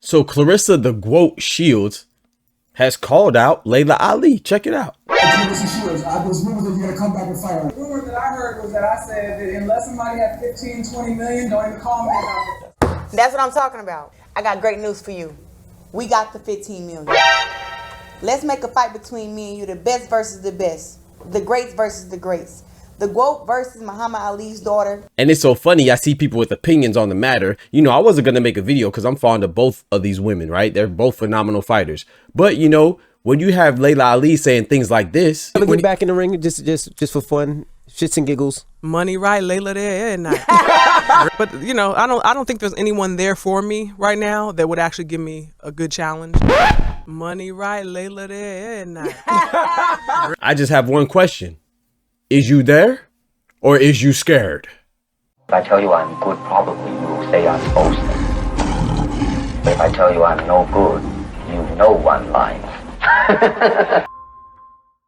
So Claressa the Quote Shields has called out Laila Ali. Check it out. Claressa Shields, there's rumors that you're going to come back and fight her. The rumor that I heard was that I said that unless somebody had 15, 20 million, don't even call me about it. That's what I'm talking about. I got great news for you. We got the 15 million. Let's make a fight between me and you, the best versus the best. The greats versus the greats. The GOAT versus Muhammad Ali's daughter. And it's so funny, I see people with opinions on the matter. You know, I wasn't going to make a video because I'm fond of both of these women, right? They're both phenomenal fighters. But, you know, when you have Laila Ali saying things like this. I'm gonna get back in the ring just for fun, shits and giggles. Money right, Laila there and not. But, you know, I don't think there's anyone there for me right now that would actually give me a good challenge. Money right, Laila there and not. I just have one question. Is you there or is you scared? If I tell you I'm good, probably you will say I'm boasting. But if I tell you I'm no good, you know one line.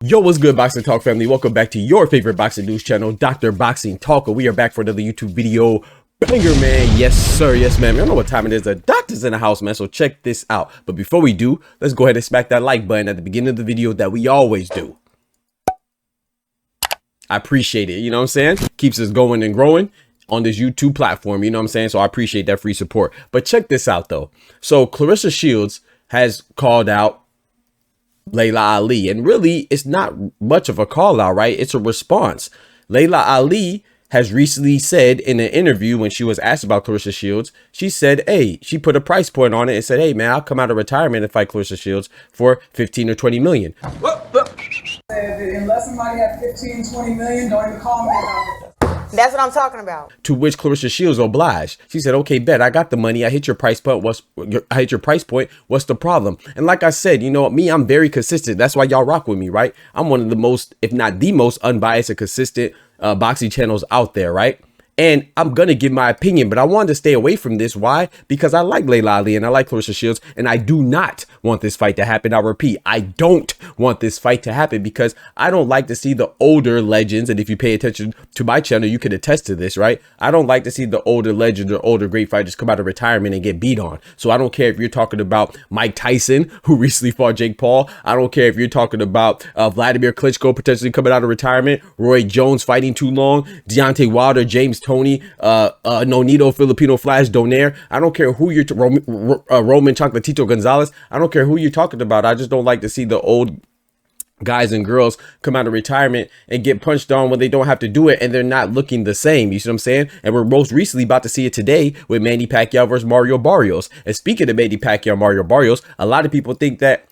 Yo, what's good, Boxing Talk family? Welcome back to your favorite boxing news channel, Dr. Boxing Talker. We are back for another YouTube video. Banger, man. Yes, sir. Yes, ma'am. You don't know what time it is. The doctor's in the house, man. So check this out. But before we do, let's go ahead and smack that like button at the beginning of the video that we always do. I appreciate it. You know what I'm saying? Keeps us going and growing on this YouTube platform. You know what I'm saying? So I appreciate that free support. But check this out, though. So Claressa Shields has called out Laila Ali, and really it's not much of a call out, right? It's a response. Laila Ali has recently said in an interview when she was asked about Claressa Shields, she said, hey, she put a price point on it and said, hey man, I'll come out of retirement and fight Claressa Shields for 15 or 20 million. Unless somebody had 15, 20 million, don't even call me about it. That's what I'm talking about. To which Claressa Shields obliged. She said, okay, bet, I got the money. I hit your price point. I hit your price point. What's the problem? And like I said, you know, me, I'm very consistent. That's why y'all rock with me, right? I'm one of the most, if not the most unbiased and consistent boxing channels out there, right? And I'm going to give my opinion, but I wanted to stay away from this. Why? Because I like Laila Ali and I like Claressa Shields, and I do not want this fight to happen. I'll repeat, I don't want this fight to happen because I don't like to see the older legends. And if you pay attention to my channel, you can attest to this, right? I don't like to see the older legends or older great fighters come out of retirement and get beat on. So I don't care if you're talking about Mike Tyson, who recently fought Jake Paul. I don't care if you're talking about Vladimir Klitschko potentially coming out of retirement, Roy Jones fighting too long, Deontay Wilder, James Tony, Nonito, Filipino Flash, Donaire. I don't care who you're Roman Chocolatito Gonzalez. I don't care who you're talking about. I just don't like to see the old guys and girls come out of retirement and get punched on when they don't have to do it and they're not looking the same. You see what I'm saying? And we're most recently about to see it today with Manny Pacquiao versus Mario Barrios. And speaking of Manny Pacquiao, Mario Barrios, a lot of people think that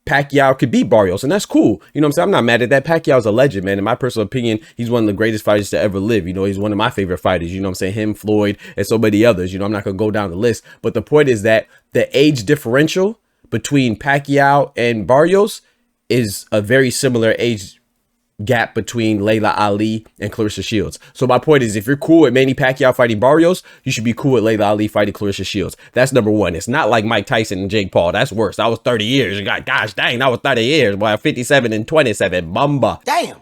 Pacquiao could beat Barrios, and that's cool. You know what I'm saying? I'm not mad at that. Pacquiao's a legend, man. In my personal opinion, he's one of the greatest fighters to ever live. You know, he's one of my favorite fighters. You know what I'm saying? Him, Floyd, and so many others. You know, I'm not going to go down the list. But the point is that the age differential between Pacquiao and Barrios is a very similar age gap between Laila Ali and Claressa Shields. So my point is, if you're cool with Manny Pacquiao fighting Barrios, you should be cool with Laila Ali fighting Claressa Shields. That's number one. It's not like Mike Tyson and Jake Paul. That's worse. That was 30 years. Gosh dang, that was 30 years. Boy, 57 and 27. Bumba. Damn.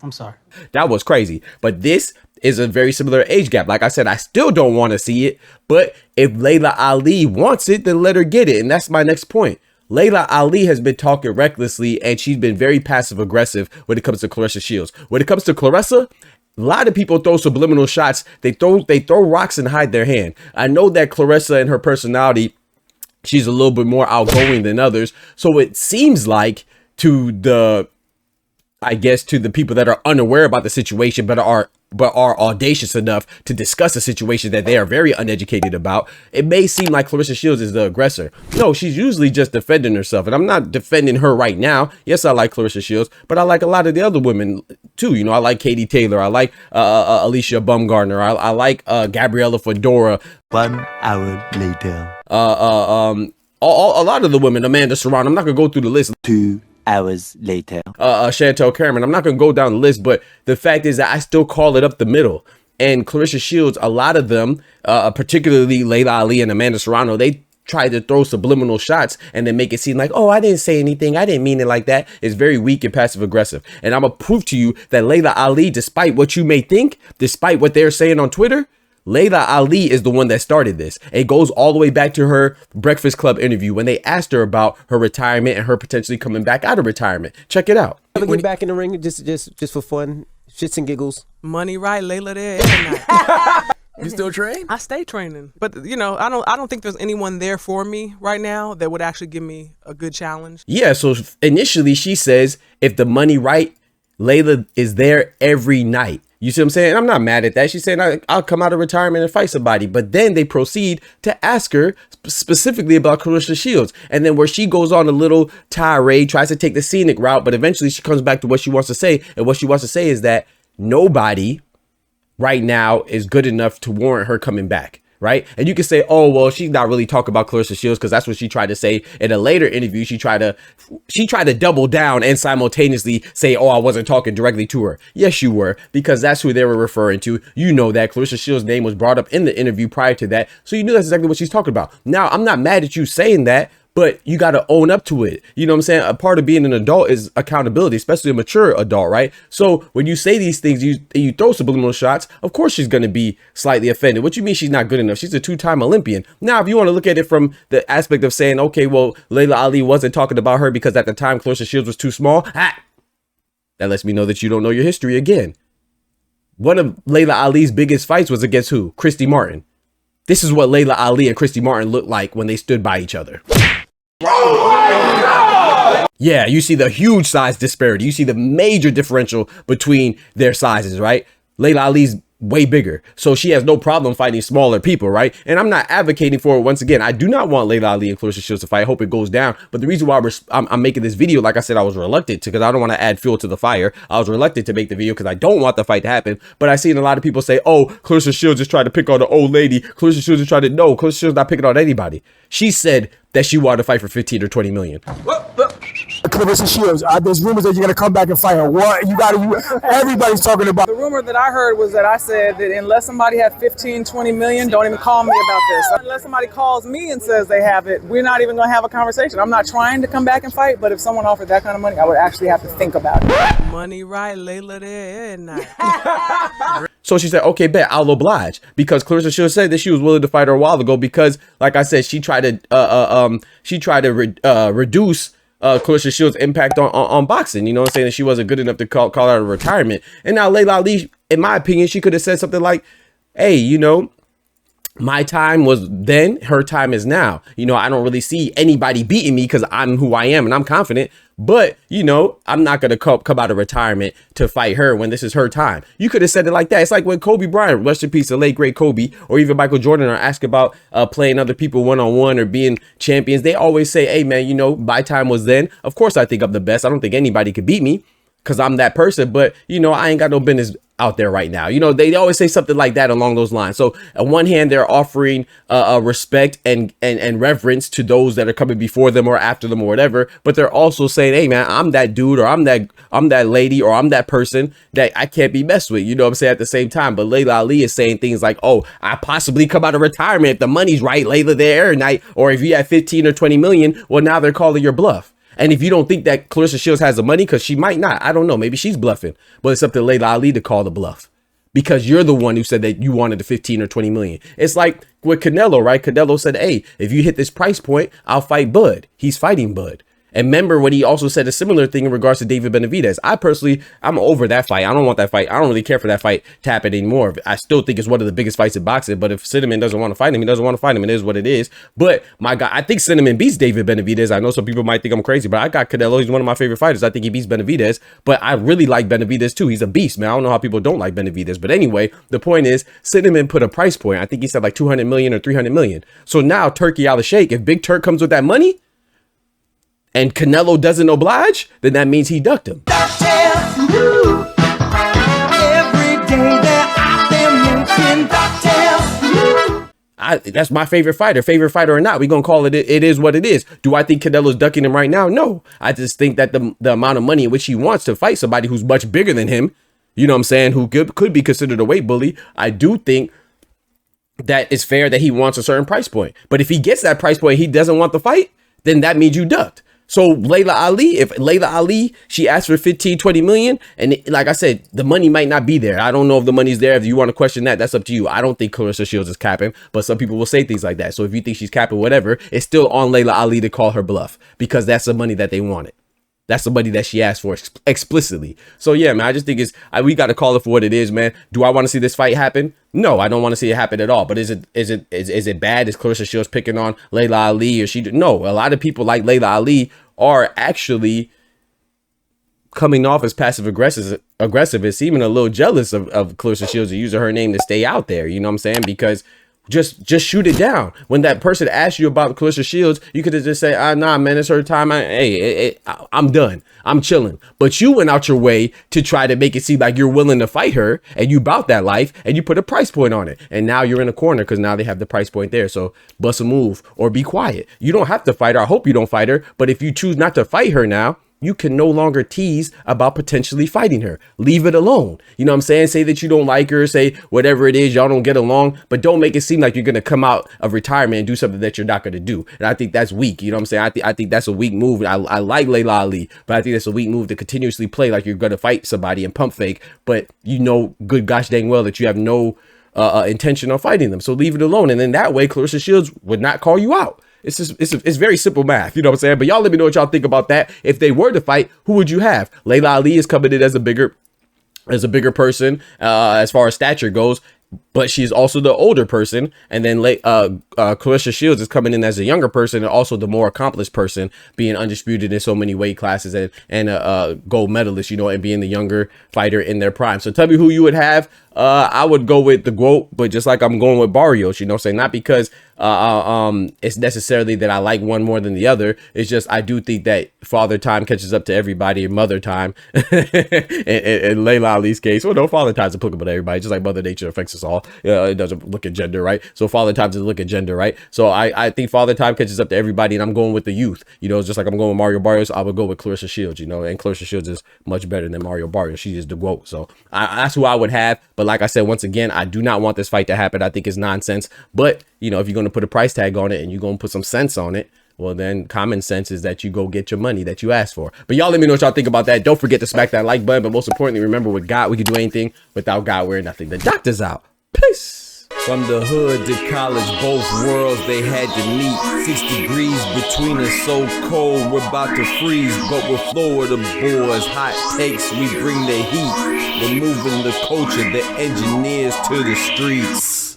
I'm sorry. That was crazy. But this is a very similar age gap. Like I said, I still don't want to see it. But if Laila Ali wants it, then let her get it. And that's my next point. Laila Ali has been talking recklessly, and she's been very passive aggressive when it comes to Claressa Shields. When it comes to Claressa, a lot of people throw subliminal shots. They throw rocks and hide their hand. I know that Claressa and her personality, she's a little bit more outgoing than others. So it seems like to the people that are unaware about the situation, but are audacious enough to discuss a situation that they are very uneducated about, it may seem like Claressa Shields is the aggressor. No, she's usually just defending herself. And I'm not defending her right now. Yes, I like Claressa Shields, but I like a lot of the other women too. You know, I like Katie Taylor. I like Alicia Bumgarner. I like Gabriella Fedora. 1 hour later. A lot of the women, Amanda Serrano. I'm not gonna go through the list. 2 hours later. Chantel Cameron. I'm not going to go down the list, but the fact is that I still call it up the middle. And Claressa Shields, a lot of them, particularly Laila Ali and Amanda Serrano, they try to throw subliminal shots and then make it seem like, oh, I didn't say anything. I didn't mean it like that. It's very weak and passive aggressive. And I'm going to prove to you that Laila Ali, despite what you may think, despite what they're saying on Twitter, Laila Ali is the one that started this. It goes all the way back to her Breakfast Club interview when they asked her about her retirement and her potentially coming back out of retirement. Check it out. Ever get back in the ring just for fun, shits and giggles? Money right, Laila there every night. You still train? I stay training, but I don't think there's anyone there for me right now that would actually give me a good challenge. Yeah, so initially she says if the money right, Laila is there every night. You see what I'm saying? And I'm not mad at that. She's saying I'll come out of retirement and fight somebody. But then they proceed to ask her specifically about Claressa Shields. And then where she goes on a little tirade, tries to take the scenic route, but eventually she comes back to what she wants to say. And what she wants to say is that nobody right now is good enough to warrant her coming back. Right. And you can say, oh, well, she's not really talking about Claressa Shields because that's what she tried to say in a later interview. She tried to double down and simultaneously say, oh, I wasn't talking directly to her. Yes, you were, because that's who they were referring to. You know that Claressa Shields' name was brought up in the interview prior to that. So you knew that's exactly what she's talking about. Now, I'm not mad at you saying that, but you got to own up to it. You know what I'm saying? A part of being an adult is accountability, especially a mature adult, right? So when you say these things, you throw subliminal shots, of course she's going to be slightly offended. What you mean she's not good enough? She's a two-time Olympian. Now, if you want to look at it from the aspect of saying, okay, well, Laila Ali wasn't talking about her because at the time Claressa Shields was too small, that lets me know that you don't know your history again. One of Laila Ali's biggest fights was against who? Christy Martin. This is what Laila Ali and Christy Martin looked like when they stood by each other. Yeah, you see the huge size disparity. You see the major differential between their sizes, right? Laila Ali's way bigger, so she has no problem fighting smaller people, right? And I'm not advocating for it. Once again, I do not want Laila Ali and Claressa Shields to fight. I hope it goes down. But the reason why I'm making this video, like I said, I was reluctant to, because I don't want to add fuel to the fire. I was reluctant to make the video because I don't want the fight to happen. But I seen a lot of people say, oh, Claressa Shields just tried to pick on the old lady. Claressa Shields just tried to, no, Claressa Shields not picking on anybody. She said that she wanted to fight for 15 or 20 million. Claressa Shields, there's rumors that you're gonna come back and fight her. What everybody's talking about. The rumor that I heard was that I said that unless somebody had 15, 20 million, don't even call me about this. Unless somebody calls me and says they have it, we're not even gonna have a conversation. I'm not trying to come back and fight, but if someone offered that kind of money, I would actually have to think about it. Money right, Laila there every night. So she said, okay, bet, I'll oblige, because Claressa Shields said that she was willing to fight her a while ago because, like I said, she tried to reduce Claressa Shields' impact on boxing. You know what I'm saying? That she wasn't good enough to call out of retirement. And now Laila Ali, in my opinion, she could have said something like, hey, you know, my time was then, her time is now. You know, I don't really see anybody beating me because I'm who I am and I'm confident. But, you know, I'm not going to come out of retirement to fight her when this is her time. You could have said it like that. It's like when Kobe Bryant, rest in peace, the late great Kobe, or even Michael Jordan are asked about playing other people one-on-one or being champions. They always say, hey, man, you know, my time was then. Of course, I think I'm the best. I don't think anybody could beat me because I'm that person. But, you know, I ain't got no business out there right now. You know, they always say something like that along those lines. So on one hand, they're offering respect and reverence to those that are coming before them or after them or whatever, but they're also saying, hey man, I'm that dude, or I'm that lady, or I'm that person that I can't be messed with. You know what I'm saying? At the same time, but Laila Ali is saying things like, oh, I possibly come out of retirement if the money's right, Laila there every night, or if you have 15 or 20 million, well, now they're calling your bluff. And if you don't think that Claressa Shields has the money, because she might not, I don't know, maybe she's bluffing, but it's up to Laila Ali to call the bluff because you're the one who said that you wanted the 15 or 20 million. It's like with Canelo, right? Canelo said, hey, if you hit this price point, I'll fight Bud. He's fighting Bud. And remember when he also said a similar thing in regards to David Benavidez. I'm over that fight. I don't want that fight. I don't really care for that fight to happen anymore. I still think it's one of the biggest fights in boxing. But if Cinnamon doesn't want to fight him, he doesn't want to fight him. It is what it is. But my God, I think Cinnamon beats David Benavidez. I know some people might think I'm crazy, but I got Canelo. He's one of my favorite fighters. I think he beats Benavidez. But I really like Benavidez too. He's a beast, man. I don't know how people don't like Benavidez. But anyway, the point is, Cinnamon put a price point. I think he said like 200 million or 300 million. So now Turkey out of shake. If Big Turk comes with that money, and Canelo doesn't oblige, then that means he ducked him. That's my favorite fighter or not. We're going to call it is what it is. Do I think Canelo's ducking him right now? No. I just think that the amount of money in which he wants to fight somebody who's much bigger than him, you know what I'm saying, who could be considered a weight bully, I do think that it's fair that he wants a certain price point. But if he gets that price point, he doesn't want the fight, then that means you ducked. So Laila Ali, if Laila Ali, she asked for 15, 20 million, and like I said, the money might not be there. I don't know if the money's there. If you want to question that, that's up to you. I don't think Claressa Shields is capping, but some people will say things like that. So if you think she's capping, whatever, it's still on Laila Ali to call her bluff because that's the money that they wanted. That's the money that she asked for explicitly. So yeah, man, I just think we got to call it for what it is, man. Do I want to see this fight happen? No, I don't want to see it happen at all. But is it bad? Is Claressa Shields picking on Laila Ali or no? A lot of people like Laila Ali are actually coming off as passive aggressive and seeming a little jealous of Claressa Shields and using her name to stay out there. You know what I'm saying? Because just shoot it down. When that person asks you about Claressa Shields, you could have just say, nah, man, it's her time. I'm done. I'm chilling. But you went out your way to try to make it seem like you're willing to fight her and you bout that life and you put a price point on it. And now you're in a corner because now they have the price point there. So bust a move or be quiet. You don't have to fight her. I hope you don't fight her. But if you choose not to fight her now, you can no longer tease about potentially fighting her. Leave it alone. You know what I'm saying? Say that you don't like her, say whatever it is, y'all don't get along, but don't make it seem like you're going to come out of retirement and do something that you're not going to do. And I think that's weak. You know what I'm saying? I think that's a weak move. I like Laila Ali, but I think that's a weak move to continuously play like you're going to fight somebody and pump fake, but you know good gosh dang well that you have no intention on fighting them. So leave it alone. And then that way, Claressa Shields would not call you out. It's just, it's very simple math, you know what I'm saying? But y'all let me know what y'all think about that. If they were to fight, who would you have? Laila Ali is coming in as a bigger person as far as stature goes, but she's also the older person. And then Claressa Shields is coming in as a younger person and also the more accomplished person, being undisputed in so many weight classes and a gold medalist, you know, and being the younger fighter in their prime. So tell me who you would have. I would go with the GOAT, but just like I'm going with Barrios, you know what I'm saying? Not because it's necessarily that I like one more than the other. It's just I do think that father time catches up to everybody, mother time in Laila Ali's case. Well, no, father time is applicable to everybody, just like mother nature affects us all. It doesn't look at gender, right? So father time doesn't look at gender, right? So I think father time catches up to everybody, and I'm going with the youth. You know, just like I'm going with Mario Barrios, I would go with Claressa Shields, you know, and Claressa Shields is much better than Mario Barrios. She is the GOAT. So that's who I would have. But like I said, once again, I do not want this fight to happen. I think it's nonsense. But, you know, if you're going to put a price tag on it and you're going to put some sense on it, well, then common sense is that you go get your money that you asked for. But y'all let me know what y'all think about that. Don't forget to smack that like button. But most importantly, remember, with God, we can do anything. Without God, we're nothing. The doctor's out. Peace. From the hood to college, both worlds they had to meet. 6 degrees between us, so cold, we're about to freeze. But we're Florida boys, hot takes, we bring the heat. We're moving the culture, the engineers to the streets.